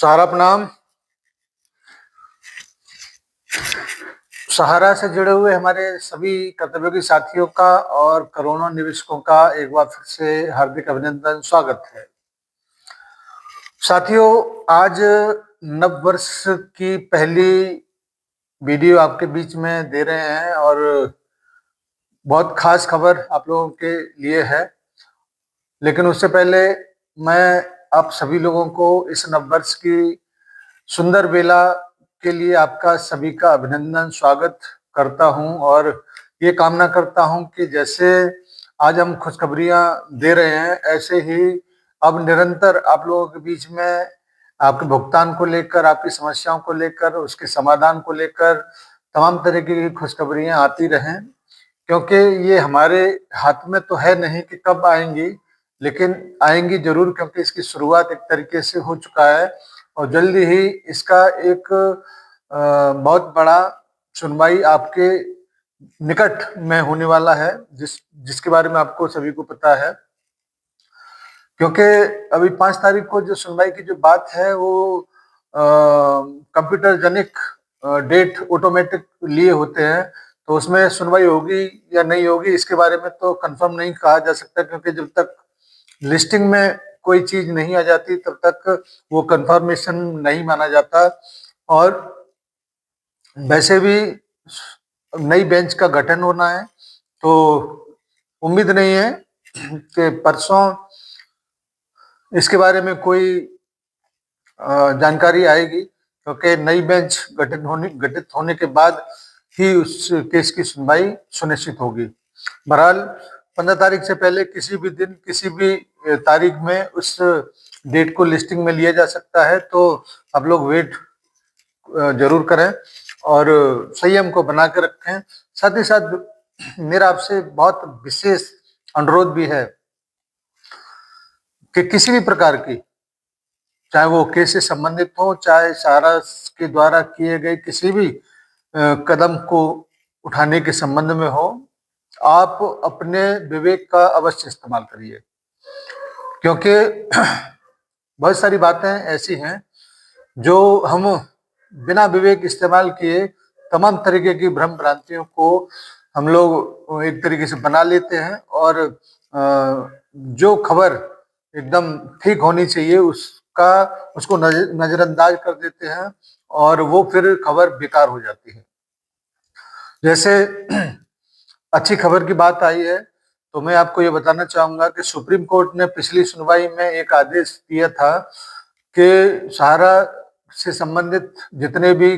सहारा प्रणाम। सहारा से जुड़े हुए हमारे सभी कर्तव्योगी साथियों का और करोड़ों निवेशकों का एक बार फिर से हार्दिक अभिनंदन, स्वागत है। साथियों, आज नव वर्ष की पहली वीडियो आपके बीच में दे रहे हैं और बहुत खास खबर आप लोगों के लिए है। लेकिन उससे पहले मैं आप सभी लोगों को इस नव वर्ष की सुंदर बेला के लिए आपका सभी का अभिनंदन, स्वागत करता हूं और ये कामना करता हूं कि जैसे आज हम खुशखबरियां दे रहे हैं, ऐसे ही अब निरंतर आप लोगों के बीच में आपके भुगतान को लेकर, आपकी समस्याओं को लेकर, उसके समाधान को लेकर तमाम तरीके की खुशखबरियां आती रहें। क्योंकि ये हमारे हाथ में तो है नहीं कि कब आएंगी, लेकिन आएंगी जरूर, क्योंकि इसकी शुरुआत एक तरीके से हो चुका है और जल्दी ही इसका एक बहुत बड़ा सुनवाई आपके निकट में होने वाला है, जिसके बारे में आपको सभी को पता है। क्योंकि अभी 5 तारीख को जो सुनवाई की जो बात है वो कंप्यूटर जनिक डेट ऑटोमेटिक लिए होते हैं, तो उसमें सुनवाई होगी या नहीं होगी इसके बारे में तो कंफर्म नहीं कहा जा सकता, क्योंकि जब तक लिस्टिंग में कोई चीज नहीं आ जाती तब तक वो कंफर्मेशन नहीं माना जाता। और वैसे भी नई बेंच का गठन होना है, तो उम्मीद नहीं है कि परसों इसके बारे में कोई जानकारी आएगी, क्योंकि नई बेंच गठित होने के बाद ही उस केस की सुनवाई सुनिश्चित होगी। बहरहाल 15 तारीख से पहले किसी भी दिन, किसी भी तारीख में उस डेट को लिस्टिंग में लिया जा सकता है, तो आप लोग वेट जरूर करें और संयम को बना के रखें। साथ ही साथ मेरा आपसे बहुत विशेष अनुरोध भी है कि किसी भी प्रकार की, चाहे वो केस से संबंधित हो, चाहे सहारा के द्वारा किए गए किसी भी कदम को उठाने के संबंध में हो, आप अपने विवेक का अवश्य इस्तेमाल करिए। क्योंकि बहुत सारी बातें ऐसी हैं जो हम बिना विवेक इस्तेमाल किए तमाम तरीके की भ्रम भ्रांतियों को हम लोग एक तरीके से बना लेते हैं और जो खबर एकदम ठीक होनी चाहिए उसको नजरअंदाज कर देते हैं और वो फिर खबर बेकार हो जाती है। जैसे अच्छी खबर की बात आई है, तो मैं आपको ये बताना चाहूंगा कि सुप्रीम कोर्ट ने पिछली सुनवाई में एक आदेश दिया था कि सहारा से संबंधित जितने भी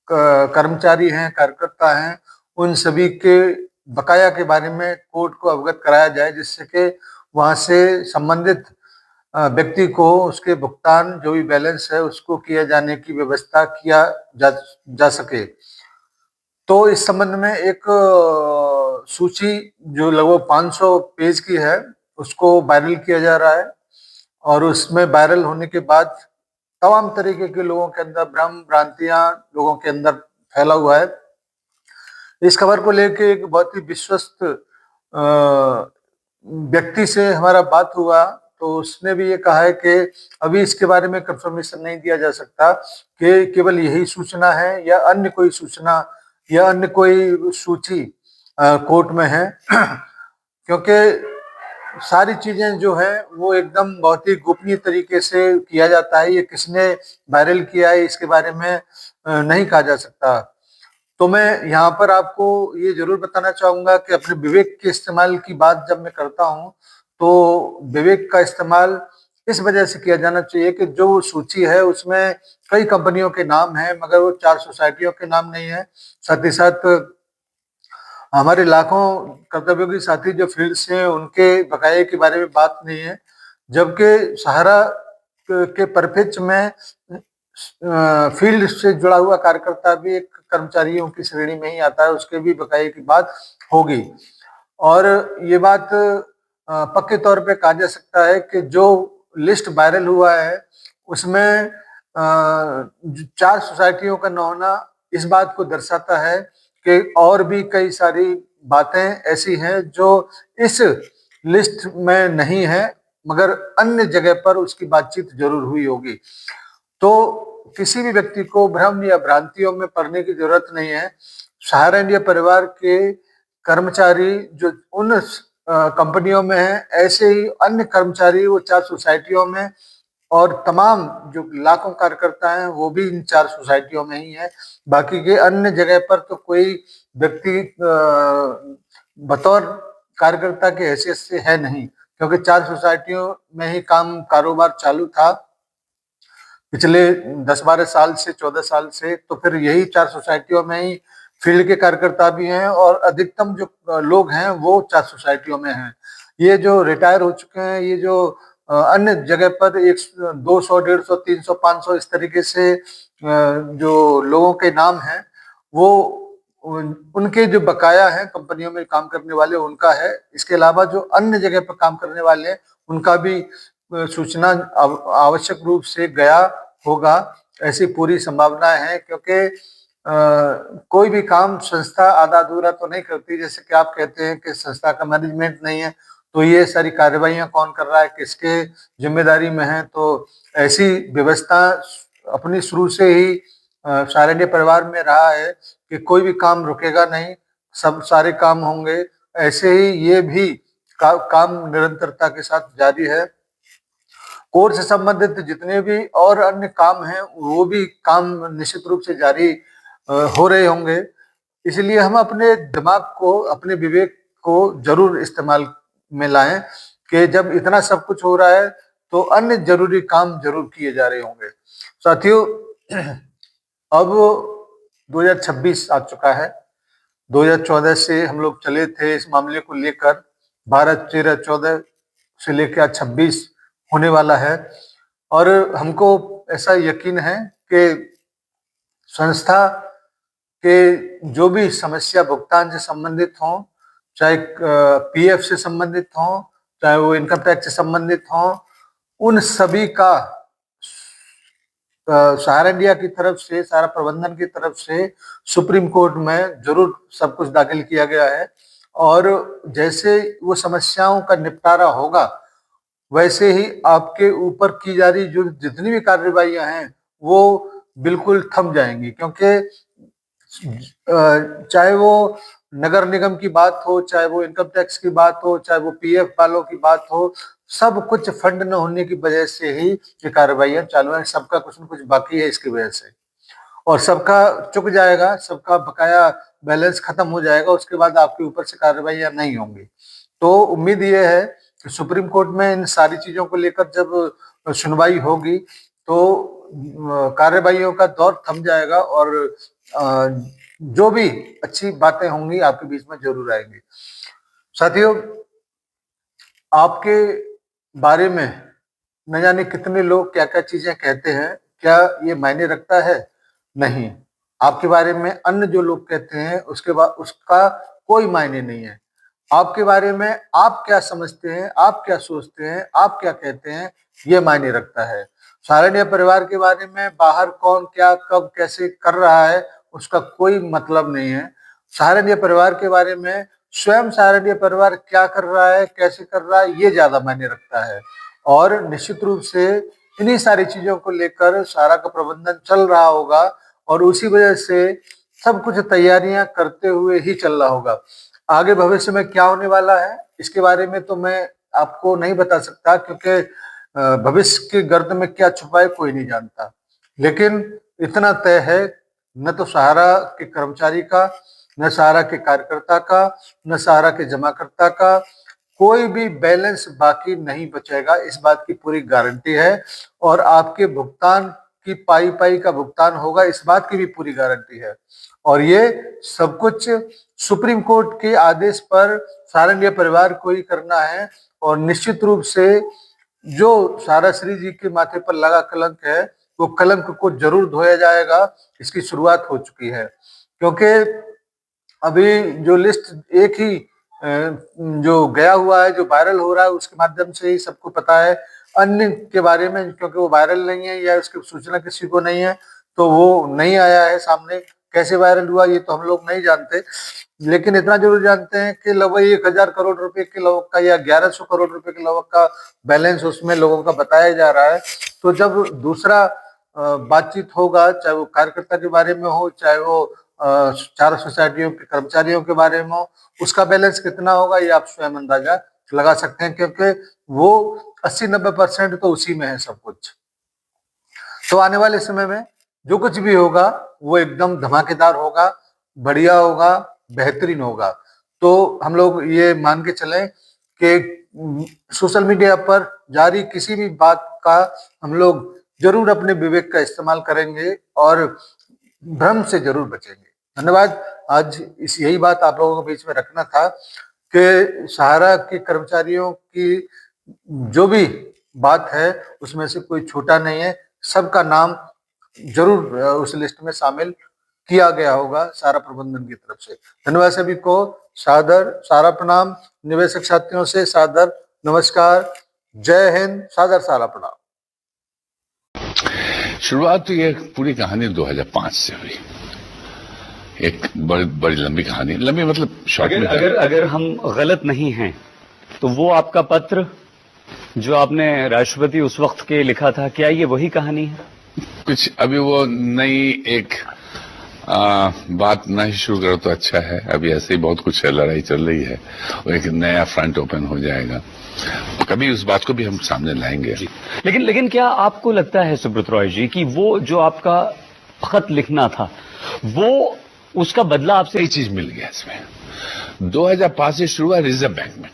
कर्मचारी हैं, कार्यकर्ता हैं, उन सभी के बकाया के बारे में कोर्ट को अवगत कराया जाए, जिससे कि वहां से संबंधित व्यक्ति को उसके भुगतान जो भी बैलेंस है उसको किया जाने की व्यवस्था किया जा सके। तो इस संबंध में एक सूची जो लगभग 500 पेज की है उसको वायरल किया जा रहा है और उसमें वायरल होने के बाद तमाम तरीके के लोगों के अंदर भ्रम भ्रांतियां लोगों के अंदर फैला हुआ है। इस खबर को लेके एक बहुत ही विश्वस्त व्यक्ति से हमारा बात हुआ, तो उसने भी ये कहा है कि अभी इसके बारे में कंफर्मेशन नहीं दिया जा सकता कि केवल यही सूचना है या अन्य कोई सूचना या अन्य कोई सूची कोर्ट में है। क्योंकि सारी चीजें जो है वो एकदम बहुत ही गोपनीय तरीके से किया जाता है। ये किसने वायरल किया है इसके बारे में नहीं कहा जा सकता। तो मैं यहाँ पर आपको ये जरूर बताना चाहूंगा कि अपने विवेक के इस्तेमाल की बात जब मैं करता हूँ, तो विवेक का इस्तेमाल इस वजह से किया जाना चाहिए कि जो सूची है उसमें कई कंपनियों के नाम हैं, मगर वो 4 सोसाइटियों के नाम नहीं है। साथ ही साथ हमारे लाखों कर्तव्योगी साथी जो फील्ड से हैं उनके बकाये के बारे में बात नहीं है, जबकि सहारा के परिप्रेक्ष्य में फील्ड से जुड़ा हुआ कार्यकर्ता भी एक कर्मचारियों की श्रेणी में ही आता है, उसके भी बकाये की बात होगी। और ये बात पक्के तौर पे कहा जा सकता है कि जो लिस्ट वायरल हुआ है उसमें 4 सोसाइटियों का न होना इस बात को दर्शाता है कि और भी कई सारी बातें ऐसी हैं जो इस लिस्ट में नहीं है, मगर अन्य जगह पर उसकी बातचीत जरूर हुई होगी। तो किसी भी व्यक्ति को भ्रम या भ्रांतियों में पड़ने की जरूरत नहीं है। सहारा इंडिया परिवार के कर्मचारी जो उन कंपनियों में है, ऐसे ही अन्य कर्मचारी वो 4 सोसाइटियों में, और तमाम जो लाखों कार्यकर्ता हैं वो भी इन 4 सोसाइटियों में ही है। बाकी के अन्य जगह पर तो कोई व्यक्ति बतौर कार्यकर्ता के हैसियत से है नहीं, क्योंकि 4 सोसाइटियों में ही काम कारोबार चालू था पिछले 10-12 साल से, 14 साल से। तो फिर यही 4 सोसाइटियों में ही फील्ड के कार्यकर्ता भी हैं, और अधिकतम जो लोग हैं वो 4 सोसाइटियों में हैं। ये जो रिटायर हो चुके हैं, ये जो अन्य जगह पर 200, 150, 300, 500 इस तरीके से जो लोगों के नाम हैं, वो उनके जो बकाया हैं कंपनियों में काम करने वाले उनका है। इसके अलावा जो अन्य जगह पर काम करने वाले हैं उनका भी सूचना आवश्यक रूप से गया होगा, ऐसी पूरी संभावना है। क्योंकि कोई भी काम संस्था आधा अधूरा तो नहीं करती। जैसे कि आप कहते हैं कि संस्था का मैनेजमेंट नहीं है, तो ये सारी कार्रवाइयां कौन कर रहा है, किसके जिम्मेदारी में है। तो ऐसी व्यवस्था अपनी शुरू से ही सहारा इंडिया परिवार में रहा है कि कोई भी काम रुकेगा नहीं, सब सारे काम होंगे। ऐसे ही ये भी काम निरंतरता के साथ जारी है। कोर्स से संबंधित जितने भी और अन्य काम हैं वो भी काम निश्चित रूप से जारी हो रहे होंगे। इसलिए हम अपने दिमाग को, अपने विवेक को जरूर इस्तेमाल में लाएं कि जब इतना सब कुछ हो रहा है तो अन्य जरूरी काम जरूर किए जा रहे होंगे। साथियों, अब 2026 आ चुका है। 2014 से हम लोग चले थे इस मामले को लेकर। 12-13-14 से लेकर 26 होने वाला है, और हमको ऐसा यकीन है कि संस्था के जो भी समस्या भुगतान से संबंधित हों, चाहे पीएफ से संबंधित हों, चाहे वो इनकम टैक्स से संबंधित हों, उन सभी का सहारा इंडिया की तरफ से, सहारा प्रबंधन की तरफ से सुप्रीम कोर्ट में जरूर सब कुछ दाखिल किया गया है। और जैसे वो समस्याओं का निपटारा होगा, वैसे ही आपके ऊपर की जा रही जो जितनी भी कार्रवाइयां हैं वो बिल्कुल थम जाएंगी। क्योंकि चाहे वो नगर निगम की बात हो, चाहे वो इनकम टैक्स की बात हो, चाहे वो पीएफ वालों की बात हो, सब कुछ फंड न होने की वजह से ही ये कार्रवाइयां चालू हैं। सबका कुछ न कुछ बाकी है इसकी वजह से, और सबका चुक जाएगा, सबका बकाया बैलेंस खत्म हो जाएगा। उसके बाद आपके ऊपर से कार्रवाइयां नहीं होंगी। तो उम्मीद ये है कि सुप्रीम कोर्ट में इन सारी चीजों को लेकर जब सुनवाई होगी तो कार्रवाइयों का दौर थम जाएगा, और जो भी अच्छी बातें होंगी आपके बीच में जरूर आएंगी। साथियों, आपके बारे में न जाने कितने लोग क्या क्या चीजें कहते हैं, क्या ये मायने रखता है? नहीं। आपके बारे में अन्य जो लोग कहते हैं उसके बाद उसका कोई मायने नहीं है। आपके बारे में आप क्या समझते हैं, आप क्या सोचते हैं, आप क्या कहते हैं, ये मायने रखता है। सहारा इंडिया परिवार के बारे में बाहर कौन क्या कब कैसे कर रहा है उसका कोई मतलब नहीं है। सहारा इंडिया परिवार के बारे में स्वयं सहारा इंडिया परिवार क्या कर रहा है, कैसे कर रहा है, ये ज्यादा मायने रखता है। और निश्चित रूप से इन्हीं सारी चीजों को लेकर सहारा का प्रबंधन चल रहा होगा, और उसी वजह से सब कुछ तैयारियां करते हुए ही चल रहा होगा। आगे भविष्य में क्या होने वाला है इसके बारे में तो मैं आपको नहीं बता सकता, क्योंकि भविष्य के गर्त में क्या छुपा है कोई नहीं जानता। लेकिन इतना तय है, न तो सहारा के कर्मचारी का, न सहारा के कार्यकर्ता का, न सहारा के जमाकर्ता का कोई भी बैलेंस बाकी नहीं बचेगा, इस बात की पूरी गारंटी है। और आपके भुगतान की पाई पाई का भुगतान होगा, इस बात की भी पूरी गारंटी है। और ये सब कुछ सुप्रीम कोर्ट के आदेश पर सहारा इंडिया परिवार को ही करना है। और निश्चित रूप से जो सारा श्री जी के माथे पर लगा कलंक है वो कलंक को जरूर धोया जाएगा। इसकी शुरुआत हो चुकी है, क्योंकि अभी जो लिस्ट एक ही जो गया हुआ है, जो वायरल हो रहा है, उसके माध्यम से ही सबको पता है। अन्य के बारे में क्योंकि वो वायरल नहीं है या उसकी सूचना किसी को नहीं है, तो वो नहीं आया है सामने। कैसे वायरल हुआ ये तो हम लोग नहीं जानते, लेकिन इतना जरूर जानते हैं कि लगभग 1000 करोड़ रुपए के लगभग का या 1100 करोड़ रुपए के लगभग का बैलेंस उसमें लोगों का बताया जा रहा है। तो जब दूसरा बातचीत होगा, चाहे वो कार्यकर्ता के बारे में हो, चाहे वो चारों सोसाइटियों के कर्मचारियों के बारे में हो, उसका बैलेंस कितना होगा ये आप स्वयं अंदाजा लगा सकते हैं, क्योंकि वो 80-90% तो उसी में है सब कुछ। तो आने वाले समय में जो कुछ भी होगा वो एकदम धमाकेदार होगा, बढ़िया होगा, बेहतरीन होगा। तो हम लोग ये मान के चलें कि सोशल मीडिया पर जारी किसी भी बात का हम लोग जरूर अपने विवेक का इस्तेमाल करेंगे और भ्रम से जरूर बचेंगे। धन्यवाद। आज यही बात आप लोगों के बीच में रखना था कि सहारा के कर्मचारियों की जो भी बात है उसमें से कोई छोटा नहीं है, सबका नाम जरूर उस लिस्ट में शामिल किया गया होगा सहारा प्रबंधन की तरफ से। धन्यवाद सभी को, सादर सहारा प्रणाम, निवेशक साथियों से सादर नमस्कार, जय हिंद, सादर सहारा प्रणाम। शुरुआत तो ये पूरी कहानी 2005 से हुई, एक बड़ी लंबी कहानी, लंबी मतलब शॉर्ट में। अगर हम गलत नहीं हैं तो वो आपका पत्र जो आपने राष्ट्रपति उस वक्त के लिखा था, क्या ये वही कहानी है? कुछ अभी वो नई एक बात नहीं शुरू करो तो अच्छा है। अभी ऐसे ही बहुत कुछ लड़ाई चल रही है, वो एक नया फ्रंट ओपन हो जाएगा, कभी उस बात को भी हम सामने लाएंगे। लेकिन क्या आपको लगता है सुब्रत रॉय जी कि वो जो आपका खत लिखना था वो उसका बदला आपसे कई चीज मिल गया इसमें। 2005 से शुरू हुआ रिजर्व बैंक में,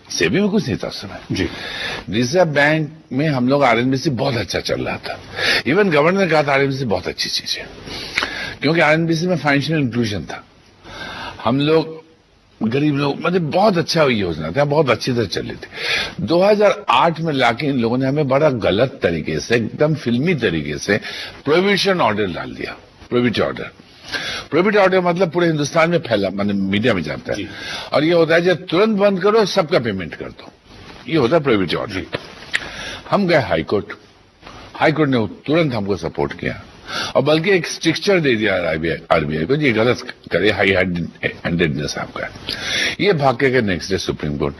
सेबी में कुछ नहीं था उस समय जी। रिजर्व बैंक में हम लोग आरएनबीसी बहुत अच्छा चल रहा था, इवन गवर्नर ने कहा था आरएनबीसी बहुत अच्छी चीज है, क्योंकि आरएनबीसी में फाइनेंशियल इंक्लूजन था। हम लोग गरीब लोग मतलब बहुत अच्छा योजना था, बहुत अच्छी तरह चल रही थी। 2008 में लाके इन लोगों ने हमें बड़ा गलत तरीके से, एकदम फिल्मी तरीके से प्रोहिबिशन ऑर्डर डाल दिया। प्रोहिबिट ऑर्डर मतलब पूरे हिंदुस्तान में फैला, मतलब मीडिया में जाता है, और ये होता है जब तुरंत बंद करो सबका पेमेंट कर दो, ये होता है प्रोहिबिट ऑर्डर। हम गए हाईकोर्ट ने तुरंत हमको सपोर्ट किया और बल्कि एक स्ट्रिक्चर दे दिया आरबीआई को, ये गलत करे, हाई हैंडेडनेस आपका। ये भाग के नेक्स्ट डे सुप्रीम कोर्ट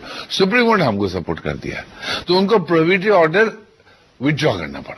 ने हमको सपोर्ट कर दिया, तो उनको प्रोहिबिटरी ऑर्डर विथड्रॉ करना पड़ा।